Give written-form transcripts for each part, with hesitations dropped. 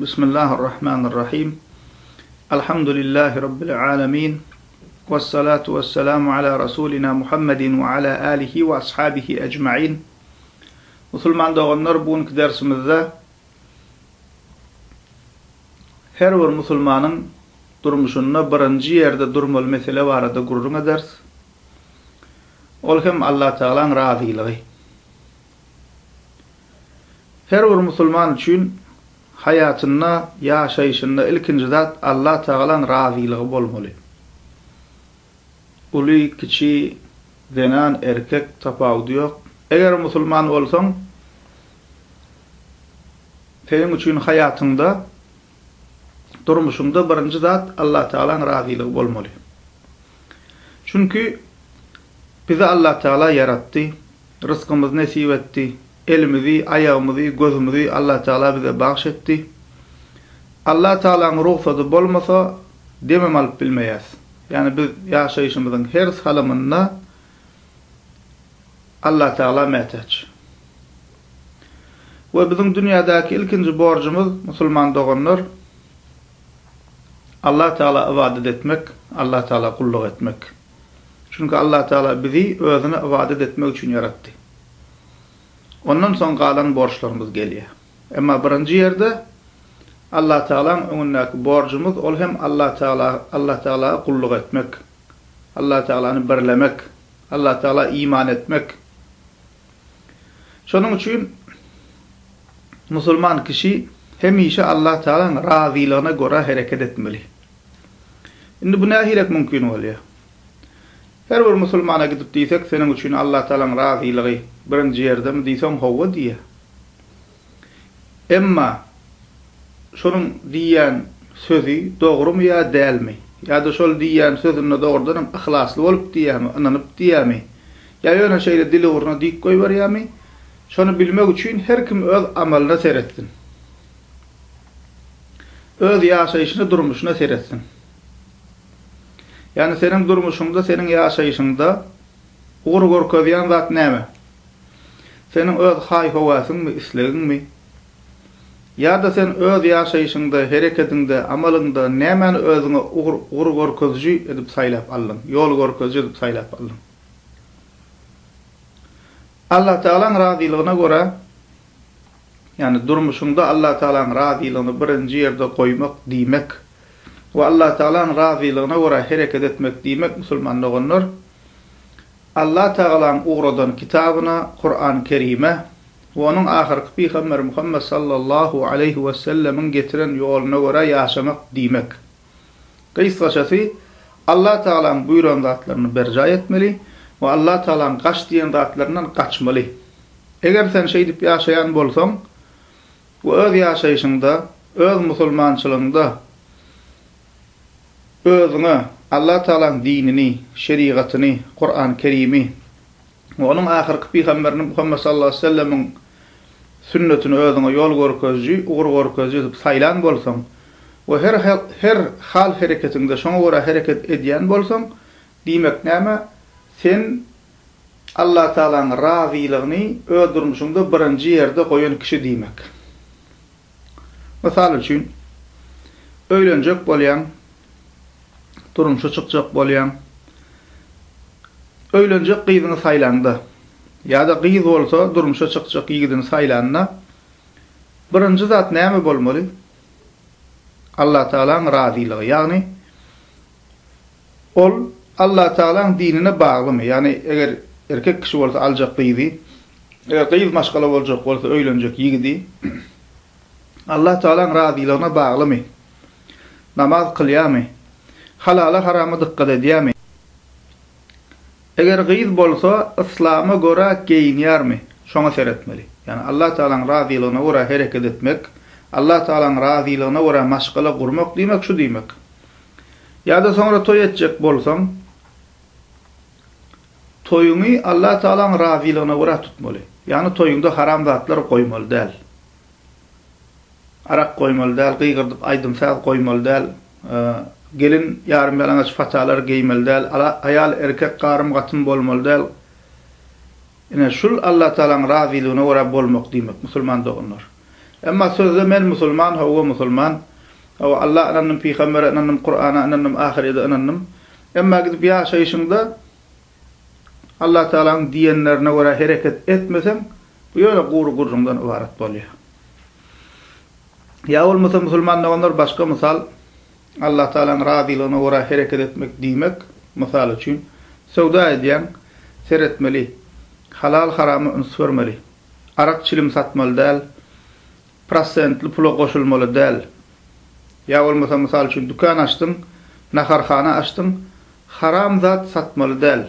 Bismillahirrahmanirrahim. Elhamdülillahi Rabbil alemin. Vessalatu vesselamu ala Rasulina Muhammedin ve ala alihi ve ashabihi ecma'in. Musulman doğanlar bugünkü dersimizde her bir musulmanın durmuşunda birinci yerde durmalı mesele barada gururuna ders. Ol hem Allah Teala'nın razılığı. Her bir musulman için hayatında, yaşayışında ilkinci zat Allah Teala'nın razılığı bolmalı. Ulu, kiçi, zenan, erkek tafavudu yok. Eğer musulman olsan, senin için hayatında, durmuşunda birinci zat Allah Teala'nın razılığı bolmalı. Çünkü bizi Allah Teala yarattı, rızkımızı nasip etti, elimizi, ayağımızı, gözümüzü Allah Teala bize bahşetti. Allah Teala'nın ruhsatı bolmasa demem alıp bilmeyiz. Yani biz yaşayışımızın her salımında Allah Teala mehtaç. Ve bizim dünyadaki ilkinci borcumuz musulman doğanlar Allah Teala ibadet etmek, Allah Teala kulluk etmek. Çünkü Allah Teala bizi özüne ibadet etmek için yarattı. Ondan sonra kalan borçlarımız geliyor. Ama birinci yerde Allah Teala'nın önündeki borcumuz ol hem Allah Teala'ya kulluk etmek, Allah Teala'nı birlemek, Allah Teala iman etmek. Şunun için Müslüman kişi hemişe Allah Teala'nın razılığına göre hareket etmeli. Şimdi bu ne ahirek mümkün oluyor? Her bir Müslümana gidip diysek senin için Allah Teala'nın razılığı birinci yerde mi diysem hova diye. Emma şunun diyen sözü doğru mu ya değil mi? Ya da şol diyen sözünü doğrudan ihlaslı olup diye mi? Ananıp diye mi? Ya öyle şeyle dili uğruna dik koy var ya mi? Şunu bilmek için her kim öz amalına seyretsin. Öz yaşayışını, durmuşuna seyretsin. Yani senin durmuşunda, senin yaşayışında uğur közüyen zat neyme? Senin öz hayhovasın mı, isleğin mi? Ya da sen öz yaşayışında, hareketinde, amalında neymen özüne uğur közücü edip saylap alın. Yol gorkozcu edip saylap alın. Allah Teala'nın razılığına göre yani durmuşunda Allah Teala'nın razılığını birinci yerde koymak demek ve Allah Teala'nın razılığına göre hareket etmek demek Müslümanlar Allah Teala'nın uğradan kitabına, Kur'an-ı Kerim'e ve onun ahirki Peygamber Muhammed sallallahu aleyhi ve sellemin getiren yoluna göre yaşamak demek. Kısaçası Allah Teala'nın buyuran zatlarını berca etmeli ve Allah Teala'nın kaç diyen zatlarından kaçmalı. Eğer sen şey deyip yaşayan bolsan ve öz yaşayışında, öz musulmançılığında özüne Allah Teala'nın dinini, şeriatını, Kur'an-ı Kerim'i ve onun ahirki Peygamberinin Muhammed sallallahu aleyhi ve sellemin sünnetini özüne yol gorkozcu, uğur gorkozcu edip saylan bolsan ve her hal hareketinde şuna göre hareket ediyen bolsan demek neyme? Sen Allah Teala'nın razılığını öldürmüşünde birinci yerde koyan kişi demek. Misal için öylenecek bolyan, durmuşa çıkacak bolyan, öylenecek kıyızını saylandı. Ya da kıyız olsa durmuşa çıkacak yigidini saylanına birinci zat neyme bolmalı? Allah Teala'nın razılığı. Yani ol Allah Teala'nın dinine bağlı mı? Yani eğer erkek kişi olsa alacak kıyızı, eğer kıyız maşgala olacak olsa öylenecek yigidi Allah Teala'nın razılığına bağlı mı? Namaz kılıyor mu? Halala harama dikkat ediyor mu? Eğer kıyız bolsa İslam'a göre giyinýär mi? Şoňa seyretmeli. Yani Allah Teala'nın razılığına göre hareket etmek, Allah Teala'nın razılığına göre maşgala kurmak demek şu demek. Ya da sonra toy edecek bolsan toyunu Allah Teala'nın razılığına göre tutmalı. Yani toyunda haram zatlar koymalı değil. Arak koymalı değil, kıygırdıp aydımsal koymalı değil, gelin yarım yalanaç fatalar giymeli değil, ayal erkek karım katım bolmalı değil. Yani şul Allah Teala'nın razılığına göre bolmak demek, Müslüman doğanlar. Emma sözde men musulman, hawa musulman. O Allah ananım peygamber ananım Kur'an'a ananım ahirede ananım. Emma gidip yaşayışında Allah Teala'nın diyenlerine göre hareket etmesen bu yöne gururundan ibaret oluyor. Ya olmasa musulmanlar başka misal Allah Teala'nın razılığına göre hareket etmek demek misal için sevda ediyen seyretmeli, halal haramı ünsürmeli, arak çilim satmalı değil, prosentli pula koşulmalı değil. Ya olmasa misal için dükkan açtın, naharhana açtın, haram zat satmalı değil,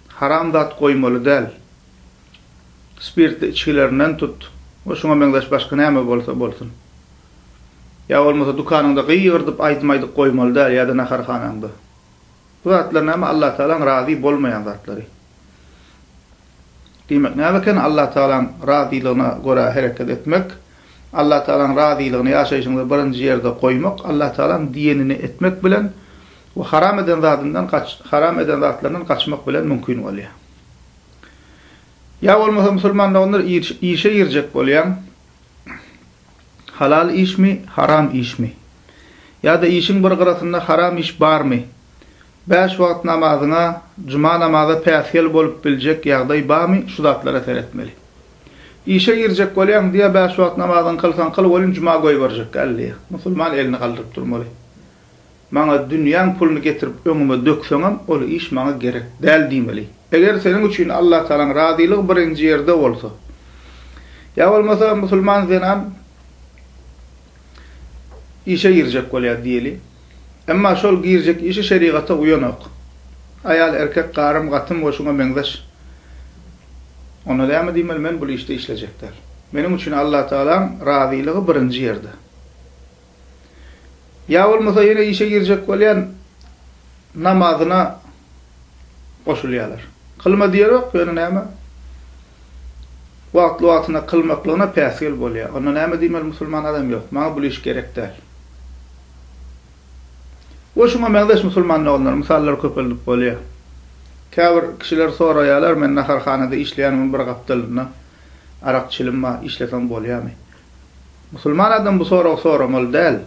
haram zat koymalı değil. Spirtli içkilerinden tut. O şuna bendaş başka näme bolsa bolsun. Ya olmasa dükkanında gıyırdıp aytmaydık koymalı değil ya da naharhananda. Bu zatlar näme Allah Teala'nın razı bolmayan zatları. Demek näme Allah Teala'nın razılığına göre hareket etmek, Allah Teala'nın razılığını yaşayışında birinci yerde koymak, Allah Teala'nın diyenini etmek bilen ve haram eden zatlarından kaçmak bilen mümkün oluyor. Ya olmasa musulmanlar onlar işe girecek bolýan halal iş mi, haram iş mi? Ya da işin bir gyrasynda haram iş barmy? 5 wagt namazyna, cuma namazy päsgel bolup biljek ýagdaý barmy? Şu zatlara seyretmeli. İşe girecek bolýan diýe 5 wagt namazyny kılsan kıl bolun cuma goý berjek geldi. Musulman elini galdyryp durmaly. Maňa dünýäň puluny getirip öňüme dökseňem, ol iş maňa gerek däl diýmeli. Eger senin üçin Allah Teala'nın razılığı birinci yerde bolsa, ya olmasa musulman zenan işe girecek bolýar diýeli. Emma şol girecek işi şeriata uyanok. Ayal erkek garym gatym we şuňa meňzeş. Ona näme diýmeli, men bu işte işlejekler. Menim üçin Allah Teala'nın razılığı birinci yerde. Ya olmasa ýene işe girecek bolýan namazyna goşulýarlar. Kılma diýerek ýöne näme? Wagtly kılmaklygyna päsgel bolýar. Ona näme diýmeli musulman adam ýok. Maňa bu iş gerek däl. O şuňa meňzeş musulmanlar misallar köpelip bolýar. Käbir kişiler soraýarlar, men naharhanada işleýän bir gapdalyna arak çilimma işlesem bolýarmy? Musulman adam bu soramaly däl.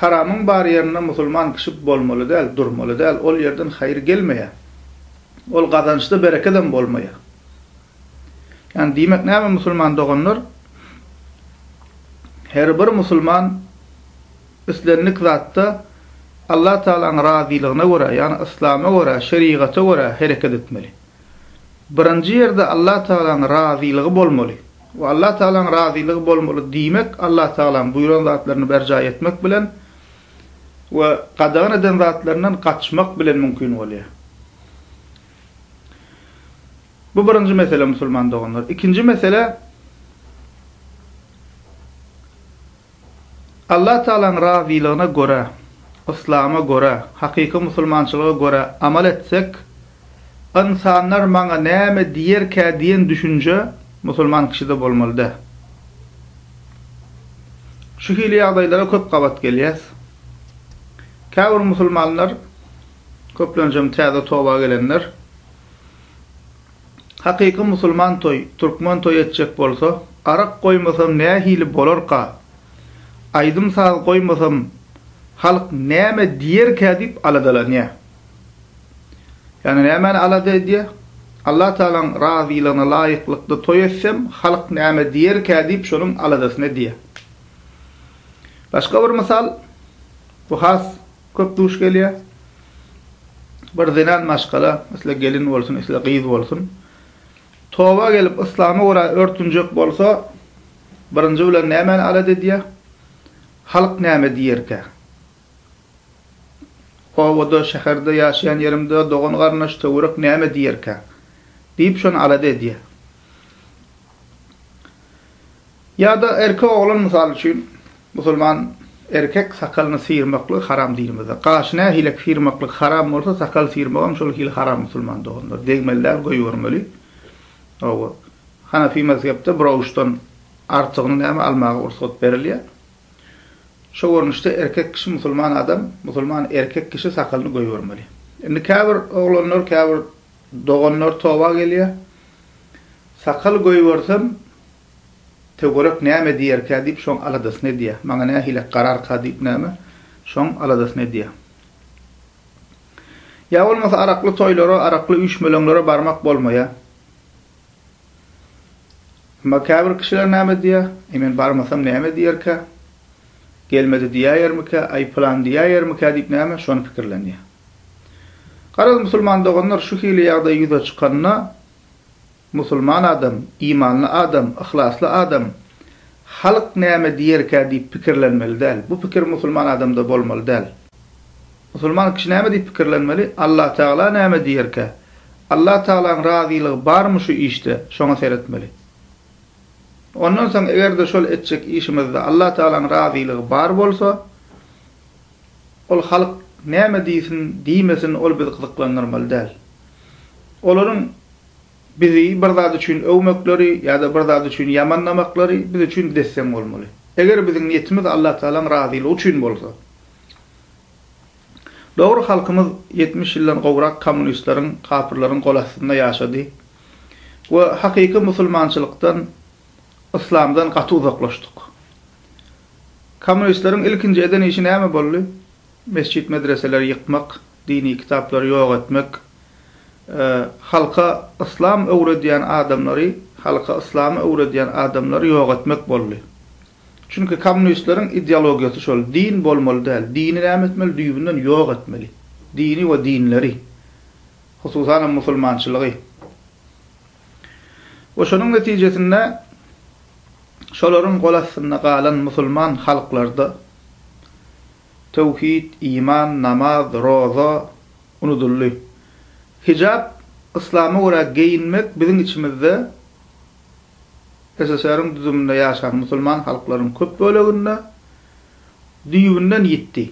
Haramyň bar ýerine musulman kişi bolmaly däl, durmaly däl. Ol ýerden haýır gelmeýär. Ol gazançda berekeden bolmaýar. Yani diýmek näme musulman doganlar? Her bir musulman islenlik zatda Allah Teala'nın razılıgyna göre, yani İslam'a göre, şeriata göre hareket etmeli. Birinci yerde Allah Teala'nın razılıgy bolmaly. Ve Allah Teala'nın razılıgy bolmaly diýmek, Allah Teala'nın buyuran zatlaryny berja etmek bilen ve qadağan eden zatlarından kaçmak bilen mümkün bolýar. Bu birinci mesele musulman doganlar. İkinci mesele Allah Teala'nın razılıgyna göre, İslam'a göre, hakiki musulmançylyga göre amal etsek, insanlar maňa näme diýerkä diýen düşünje musulman kişide bolmalydy. Şu hili ýagdaýlara köp gabat gelýär. Käbir musulmanlar köplenjem täze toba gelenler hakiki musulman Türkmen toy etjek bolsa, arak koymasam näme hili bolarka? Aydym saz koymasam halk näme diýerkä diýip aladalanýar. Yani näme alada diýär? Allah Teala'nın razılıgyna laýyklykda toy etsem, halk näme diýerkä diýip şonuň aladasyna diýär. Başga bir misal, bu has köp duş gelýär. Bir zenan maşgala, mesela gelin bolsun, mesela gyz bolsun. Toba gelip İslam'a göre örtünjek bolsa, birinji bilen näme alada diýär? Halk näme diýerkä? Owada şäherde ýaşaýan ýerimde dogan garnaş töwerek näme diýerkä? Diýip şonu alada diýär. Ya da erkek oglan misal üçin musulman erkek sakalyny sıyırmakly haram diýilmez. Gaşyna hilek sıyırmakly haram bolsa, sakal sıyırmagam şol hil haram musulman doganlar. Degmeler goýbermeli. Owa Hanafi mezhepde browşdan artygyny näme almagy ursat berilýär. Şu görnüşde erkek kişi musulman adam, musulman erkek kişi sakalını goýbermeli. Indi käbir oglanlar, käbir doganlar toba gelýär. Sakal goýbersem tegorek näme diýerkä diýip şoň aladasyny diýär. Maňa nähile garar diýip näme? Şoň aladasyny diýär. Ya bolmasa arakly toýlara, arakly üşmelenlere barmak bolmaýa. Makabir kişiler näme diýär? Men barmasam näme diýerkä? Gelmedi diýermika, ay plan diýermika diýip näme? Şonu pikirlenýär. Garaz musulman doganlar şu hili ýagdaý ýüze çykanna musulman adam, imanly adam, ihlasly adam halk näme diýerkä diýip pikirlenmeli däl. Bu pikir musulman adamda bolmaly däl. Musulman kişi näme diýip pikirlenmeli? Allah Taala näme diýerkä? Allah Taala'nın razyligi barmy şu işte? Şoňa seretmeli. Ondan soň eger de şol etjek işimizde Allah Taala'nın razyligi bar bolsa, ol halk näme diýsin, diýmesin, ol bizi gyzyklandyrmaly däl. Olaryň bizi bir zat üçin öwmekleri ýa-da bir zat üçin ýamanlamaklary biz üçin desem bolmaly. Eger biziň niýetimiz Allah Taala'nın razyligi üçin bolsa. Dogry halkymyz 70 ýyldan gowrak kommunistlaryň, kafirlaryň golasynda ýaşady we hakyky musulmançylykdan, İslamdan gaty uzaklaşdyk. Kommunistlaryň ilkinji eden işi näme boldy? Mescit medreseleri yıkmak, dini kitapları ýok etmek, halka İslam öwrediýän adamlary, halka İslamy öwrediýän adamlary ýok etmek boldy. Çünki kommunistlaryň ideologiýasy şol, din bolmaly däl. Dini näme etmeli? Düýbünden ýok etmeli. Dini we dinleri. Hususan musulmançylygy. O şonuň netijesinde şolaryň golasyna galan musulman halklarda tevhid, iman, namaz, roza unudully. Hijab, İslama göre giyinmek bizim içimizde SSR'ın düzümünde yaşayan musulman halkların köp böleginde düýbünden ýitdi.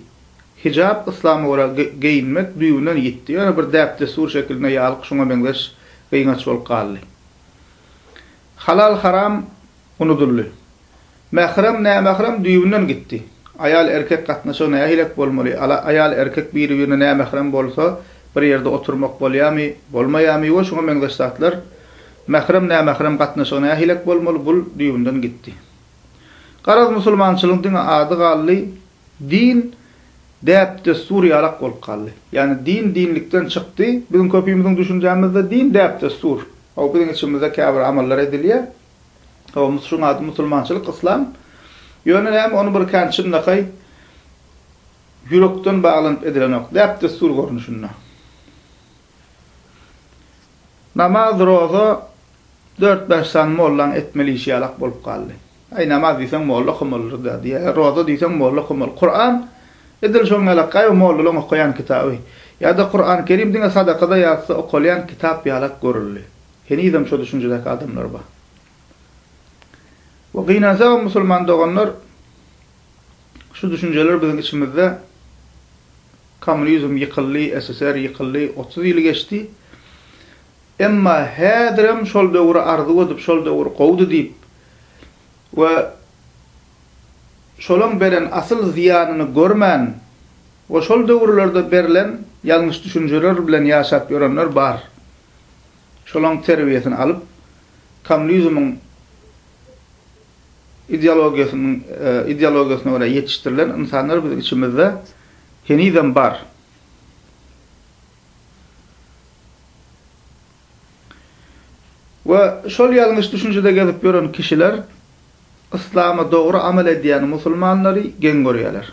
Hijab, İslama göre giyinmek düýbünden ýitdi. Yani bir däpde sur şekilde ýalyk şoňa beňleş giyinç bolup galdy. Halal haram unudully. Mahram näme mahram düýbünden gitdi. Ayal erkek gatnaşygy nähilek bolmaly. Ayal erkek biri-birine näme mahram bolsa, bir ýerde oturmak bolýarmy, bolmaýarmy, we şoňa meňdeş zatlar mahram näme mahram gatnaşygy nähilek bolmaly, bul düýbünden gitdi. Garaz musulmançylygyň ady gally, din däpde surýalak bolup galdy. Yani din dinlikden çykdy. Bizim köpüýümiziň düşünjämizde din däpde sur. O biziň içimizde käbir amallar edilýär. O musulmançylyk, İslam ýöne hem onu bir kançynda kay ýürekden baglanyp edilen ok. Däpde sur görnüşinde. Namaz, roza 4-5 san mollan etmeli işi ýalak bolup galdy. Ay namaz diýsen molla kymylyr da diýär. Roza diýsen molla kymylyr. Kur'an edil şoňa alakay mollalyň okuyan kitaby. Ya da Kur'an Kerim diňe sadakada ýatsa okulyan kitap ýalak görüldi. Henizem şo düşünjedeki adamlar bar. Ve gynasa musulman doganlar şu düşünceler bizim içimizde komünizm yıkıldı, SSR yıkıldı, 30 yıl geçti. Emma häzirem şol döwri arzu edip, şol döwri gowdy diýip we şolaň beren asyl ziyanyny görmän we şol döwrlerde berilen ýalňyş düşünjeler bilen ýaşap ýörenler bar. Şolaň terbiýesini alyp komünizmiň ideologiyasyna göre yetiştirilen insanlar bizim içimizde henizem bar. Ve şol ýalňyş düşünjede gezip ýören kişiler İslam'a dogry amal edýän musulmanlary gen görýärler.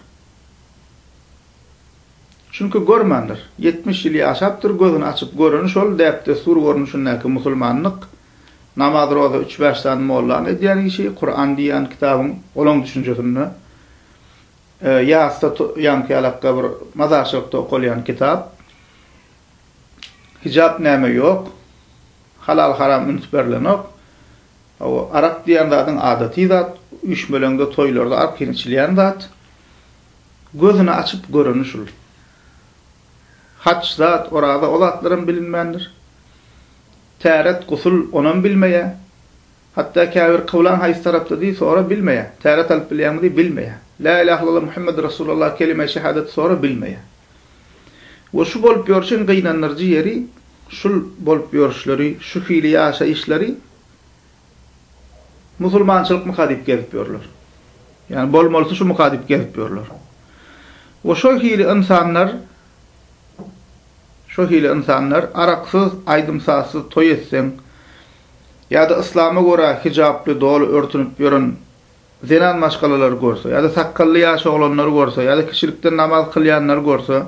Çünkü görmändir. 70 ýyl ýaşapdyr, gözüni açyp göreni şol däpde sur görnüşindäki musulmanlyk, namaz roza 3-5 san mollan edýän işi, Kur'an diýen kitabyň olan düşünjesini ýa-da ýanky alakka bir mazarçylykda okulýan kitap. Hijab näme ýok, halal haram ünsberlenok. O Arap diýen zatyň adaty zat, üşmelende toýlarda arpynçylýan zat. Gözüni açyp göreni şol. Haç zat orada olatlarym bilinmändir. Täret gusul onan bilmeýär. Hatda käbir kıwlan haýs tarapda diýip sonra bilmeýär. Täret alyp bilýärmi bilmeýär. La ilahe illallah Muhammed Rasulullah kelime şehadet sonra bilmeýär. We şu bolup ýörşen gynanlarjy ýeri, şul bolup ýörşleri, şu hili ýaşa işleri musulmançylyk mukadip gezip ýörler. Yani bolmalysa şu mukadip gezip ýörler. O şo hili insanlar araksız, aydymsasyz toy etseň ýa-da islama göre hijably doly örtünüp ýören zenan maşgalalar görse ýa-da sakally ýaş oglanlar görse ýa-da kişilikden namaz kılýanlar görse,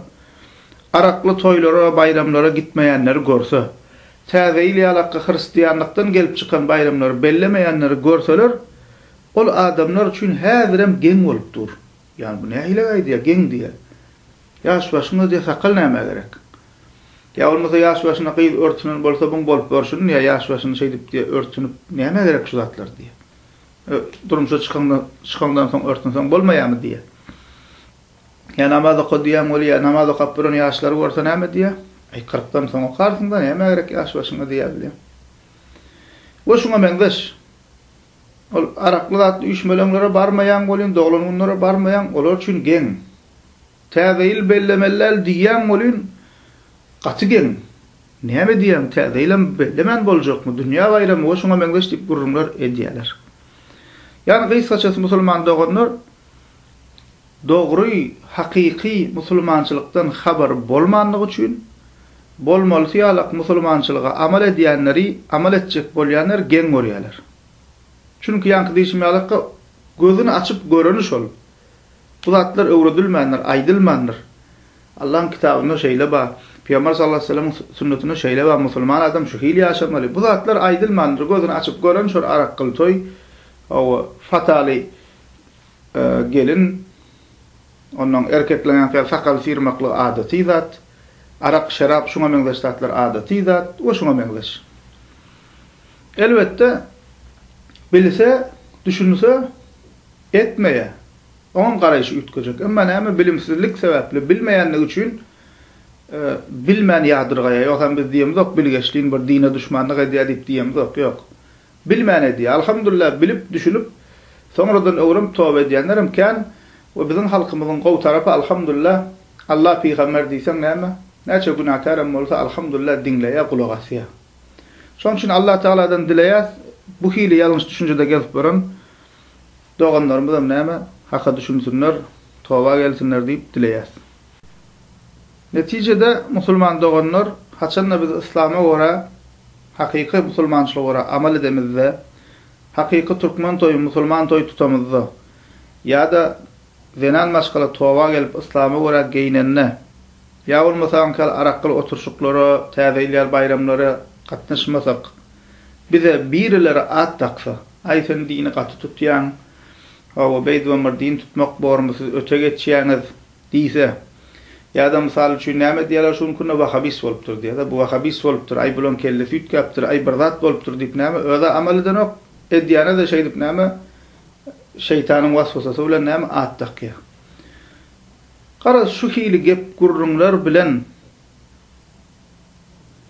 arakly toýlara, bayramlara gitmeýänler görse, täze ýyl ýalakka hristiýanlykdan gelip çykan bayramlary bellemeýänleri görseler, ol adamlar üçin häzirem geň bolup dur. Yani bu nähile gaýdy, geň diýe. Ýaş başyna diýe sakal näme gerek? Ya olmasa ýaş başyna gyýyp örtünen bolsa bu bolup görşün, ýa ýaş başyna şey diýip diýe örtünüp näme gerek şu zatlar diýe. Durumsa çıkandan soň örtünsen bolmaýarmy diýe. Ya namaz okudýan boli, ya namaz okup bilen ýaşlar görse näme diýe? 40-dan soň okarsynda näme gerek ýaş başyna diýe bilýär. Bu şuňa meňdeş. Ol arakly zat üýşmelenlere barmaýan bolyn, doglananlara barmaýan, olar üçin geň. Täze ýyl bellemeler diýen bolyn, gaty geň. Näme diýem, täze ýylym bellemen boljakmy? Dünýä bayramy, o şuňa meňdeş diýip gurrumlar edýärler. Yani gysgaça musulman doganlar dogry, hakyky musulmançylykdan habar bolmanlygy üçin bolmalysy ýalak musulmançylyga amal edýänleri, amal etjek bolýanlar geň görýärler. Çünki ýanky diýişmelykka gözüni açyp göreniş ol. Bu zatlar öwredilmändir, aýdylmandyr. Allah'ın kitabynda şeýle bar. Peygamber sallallahu aleyhi ve sellem sünnetine şeýle bar. Musulman adam şu hili ýaşamaly. Bu zatlar aýdylmandyr, gözüni açyp gören şol arakly toy, o fatali gelin, ondan erkeklerden sakal sirmakly adaty zat, arak şarap şuňa meňdeş zatlar adaty zat, o şuňa meňdeş. Elbette bilse, düşünse etmeye. Onun garaýşy ütkejek. Emma näme bilimsizlik sebäpli bilmeýänligi üçin bilmän ýadyrgaýa, ýok-da biz diýemiz ok bilgeçliğin bir dine düşmanlyk edýär diýip diýemiz ok, ýok. Bilmän edýär. Alhamdulillah bilip düşünüp soňradan öwrüm tawba edýänlerim kan we biziň halkymyzyň gowy tarapy alhamdulillah Allah peýgamber diýsen näme? Näçe günahkarym bolsa alhamdulillah dinleýär, kulak asýar. Şoň üçin Allah Taala'dan dileýär, bu hili ýalňyş düşünjede gelip boran doganlarymyz näme? Hakka düşünsünler, tawba gelsinler diýip dileýär. Netijede musulman doganlar haçanda biz islama göre hakyky musulmançylyga göre amal edemizde, hakyky türkmen toy, musulman toy tutamızda, ýa-da zenan maşgala tawba gelip islama göre geýnenne, ýa bolmasa kal arakly oturşuklara, täzeýler bayramlara gatnaşmasak, bize birileri at taksa, ay sen dini gaty tutýan, o beýd we merdin tutmak bormysy öte geçýäňiz diýse, ýa-da mysal üçin näme diýerler şunu kunna wahabis bolupdyr diýär, bu wahabis bolupdyr, ay bilen kelle süt kapdyr, ay bir zat bolupdyr diýip näme öze amalydan ok edýäne de şey diýip näme şeytanyň waswasasy bilen näme at takýar. Gara şu hili gep gurrunlar bilen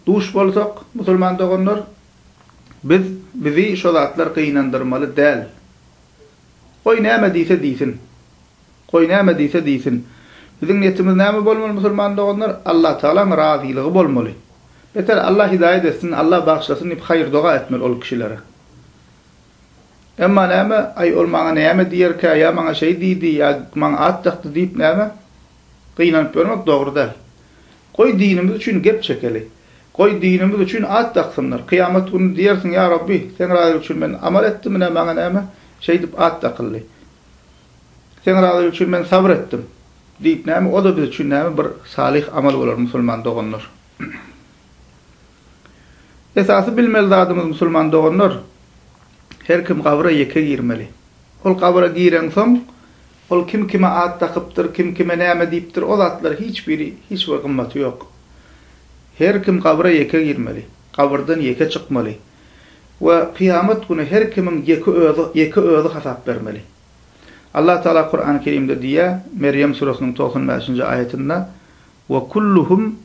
duş bolsak musulman doganlar bizi şo zatlar kynandyrmaly däl. Koy näme diýse diýsin. Koy näme diýse diýsin. Biziň niýetimiz näme bolmaly musulman doganlar? Allah Taala'nın razylygy bolmaly. Beter Allah hidaýet etsin, Allah bagşlasyn diýip haýır doga etmeli ol kişilere. Emma näme ay ol maňa näme diýerkä, ýa maňa şey diýdi, ýa maňa at takdy diýip näme gynanyp görmek dogry däl. Koy dinimiz üçin gep çekeli. Koy dinimiz üçin at taksınlar. Kıyamet günü diýersiň, ýa Rabbi, sen razylyk üçin men amal etdim, maňa näme şey diýip at takyldy. Sen razylyk üçin men sabr etdim. Diýip näme o da biz üçin näme bir salih amal bolar musulman doganlar. Esasy bilmeli zadymyz musulman doganlar. Her kim gabra ýeke girmeli. Ol gabra giren soň ol kim kime at takypdyr, kim kime näme diýipdir, o zatlar hiç bir gymmaty ýok. Her kim gabra ýeke girmeli. Gabrdan ýeke çykmaly. We kıyamet günü her kimin ýeke özi hasap bermeli. Allah Taala Kur'an-ı Kerim'de diýär, Meryem surasının 95-nji ayetinde: "Ve kulluhum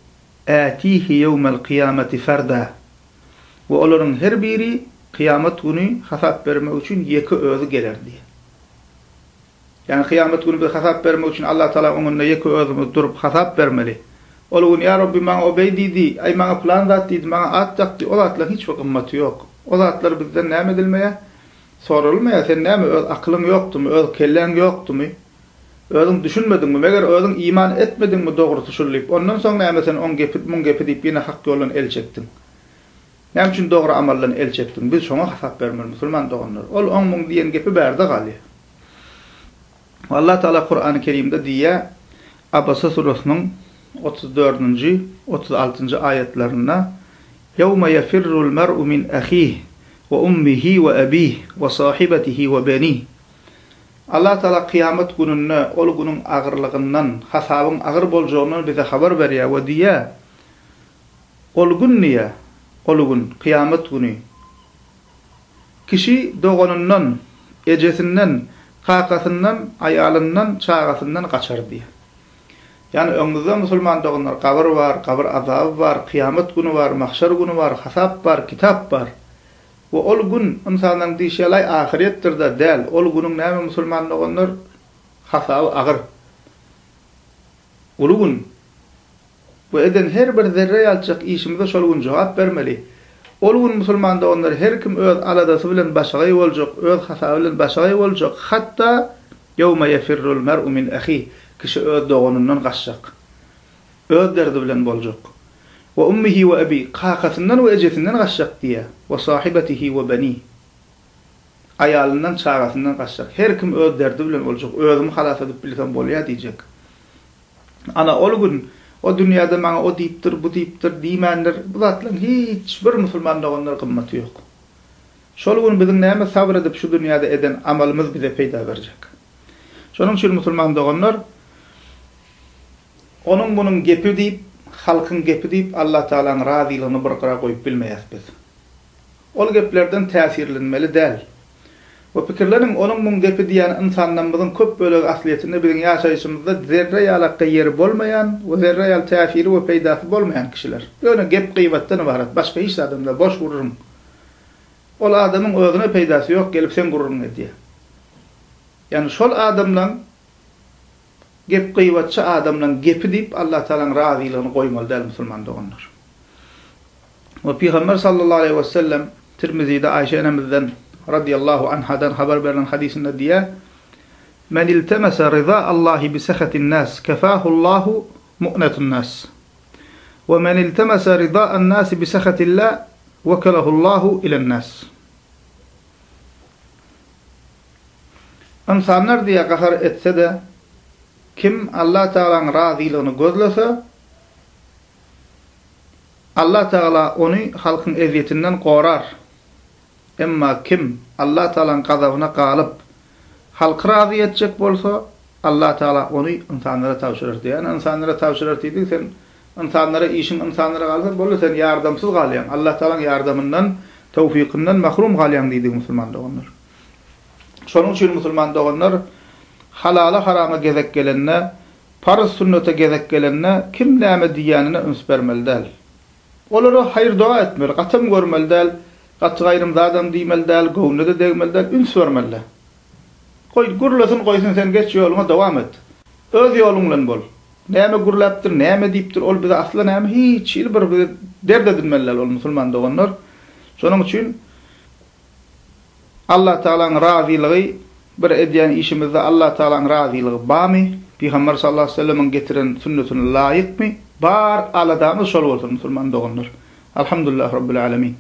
atihi yawmal kıyameti farda." We olaryň her biri kıyamet günü hasap bermek üçin ýeke özi geler diýär. Yani kıyamet günü bir hasap bermek üçin Allah Taala oňa ýeke özümiz durup hasap bermeli. Oluň ýa Rabbi maňa o beý diýdi, ay maňa plan zat diýdi, maňa at takdy, o zatlar hiç gymmaty ýok. O zatlar bizden näme edilmeýär? sorulmaya sen näme öz aklın ýokdumy, öz kellen ýokdumy? Özüň düşünmedinmi? Meger özüň iman etmedinmi dogry tuşulyp, ondan soň näme sen on gepi, mun gepi diýip ýene hak ýoldan el çekdin? Näme üçin dogry amallan el çekdin? Biz şoňa hasap bermeli musulman doganlar. Ol on mun diýen gepi berde galy. Allah Taala Kur'an-ı Kerimde diýär, Abasa surasının 34-nji 36-njy ayetlerinde "Yawma yafirrul mer'u min ahihi ve ummihi we abihi ve sahibatihi we banihi." Allah Taala kıyamet gününde ol günün agyrlygyndan, hasabyň agyr boljagyny bize habar berýär we diýär, ol gün niýe? Ol gün kıyamet günü kişi doğanından, ejesinden, kakasından, ayalından, çağasından kaçar diye. Yani öňüňizde musulman doganlar, kabr var, kabr azaby var, kıyamet günü var, mahşer günü var, hasap var, kitap var. Ve ol gün insanların diýşelay ahirettir de del. Ol günüň näme musulman doganlar hasaby agyr. Ol gün bu eden her bir zerre ýalçak işimize şol gün jogap bermeli. Ol gün musulman doganlar her kim öz aladasy bilen başagy boljak, öz hasaby bilen başagy boljak. Hatta yawma yafirrul mer'u min ahihi. Kişi öz doğanından kaçacak. Öz derdi bilen boljak. Ve ummihi ve abi, kakasından ve ejesinden kaçacak diye. Ve sahibatihi ve bani, ayalından, çağasından kaçacak. Her kim öz derdi bilen boljak. Özümü halas edip bilsem bolýar diýjek. Ana ol gün o dünyada maňa o diýipdir, bu diýipdir, diýmendir. Bu zatlaryň hiç bir musulman doganlar kymmaty ýok. Şol gün biziň näme sabr edip şu dünyada eden amalymyz bize peýda berjek. Şonuň üçin musulman doganlar onun bunun gepi deyip, halkın gepi deyip Allah Taala'nın razılığını birqara koyup bilmeýäs biz. Ol geplerden täsirlenmeli del. O pikirlerin onun bunun gepi diýen insanlarymyzyň köp bölegi asliýetinde biziň ýaşaýyşymyzda zerre ýalakka ýeri bolmaýan we zerre ýal täsiri we peýdasy bolmaýan kişiler. Ýöne gep gıýbatdan ibaret. Başga hiç adamda boş gururum. Ol adamyň özüne peýdasy ýok, gelip sen gururum diýär. Yani şol adamdan gep gıýbatçy adamdan gepi diýip Allah Taala'nın razylygyny goýmaly däl musulman doganlar. Ve Peygamber sallallahu aleyhi ve sellem Tirmizi'de Ayşe enemizden radıyallahu anhadan haber verilen hadisinde diýär: "Men iltemasa rıza Allahi bi sahatin nas, kafahu Allahu mu'natun nas. Ve men iltemasa rida'an nas bi sahatillah, vekalahu Allahu ilen nas." İnsanlar diye kahar etse de kim Allah Taala'nın razylygyny gözlese, Allah Taala onu halkın eziyetinden qorar. Emma kim Allah Taala'nın gazabyna galyp halky razy etjek bolsa, Allah Taala onu insanlara tawşyrar diýen. İnsanlara tawşyrar diýdi, sen insanlara işin insanlara galsa bolsa sen ýardamsyz galýan. Allah Taala'nın ýardamyndan, tawfiqyndan mahrum galýan diýdi musulman doganlar. Şonuň üçin musulman doganlar halala harama gezek gelenne, farz sünnete gezek gelenne kim näme diýänine üns bermeli däl. Olara hayır dua etmeli, gatym görmeli däl, gaty gaýrym zadam diýmeli däl, gownuda degmeli däl, üns bermeli. Koy gurlasyn goýsun, sen geç ýoluňa dowam et. Öz ýoluň bilen bol. Näme gurlapdyr, näme diýipdir, ol bize asla näme hiç bir derd edilmeli ol musulman doganlar. Şonuň üçin Allah Taala'nın razylygy bir edýän işimizde Allah Taala'nın razylygy bamy? Peygamber sallallahu aleyhi ve sellem'in getiren sünnetine laýykmy? Bar aladamy şol bolsun musulman doganlar. Elhamdülillah rabbil alamin.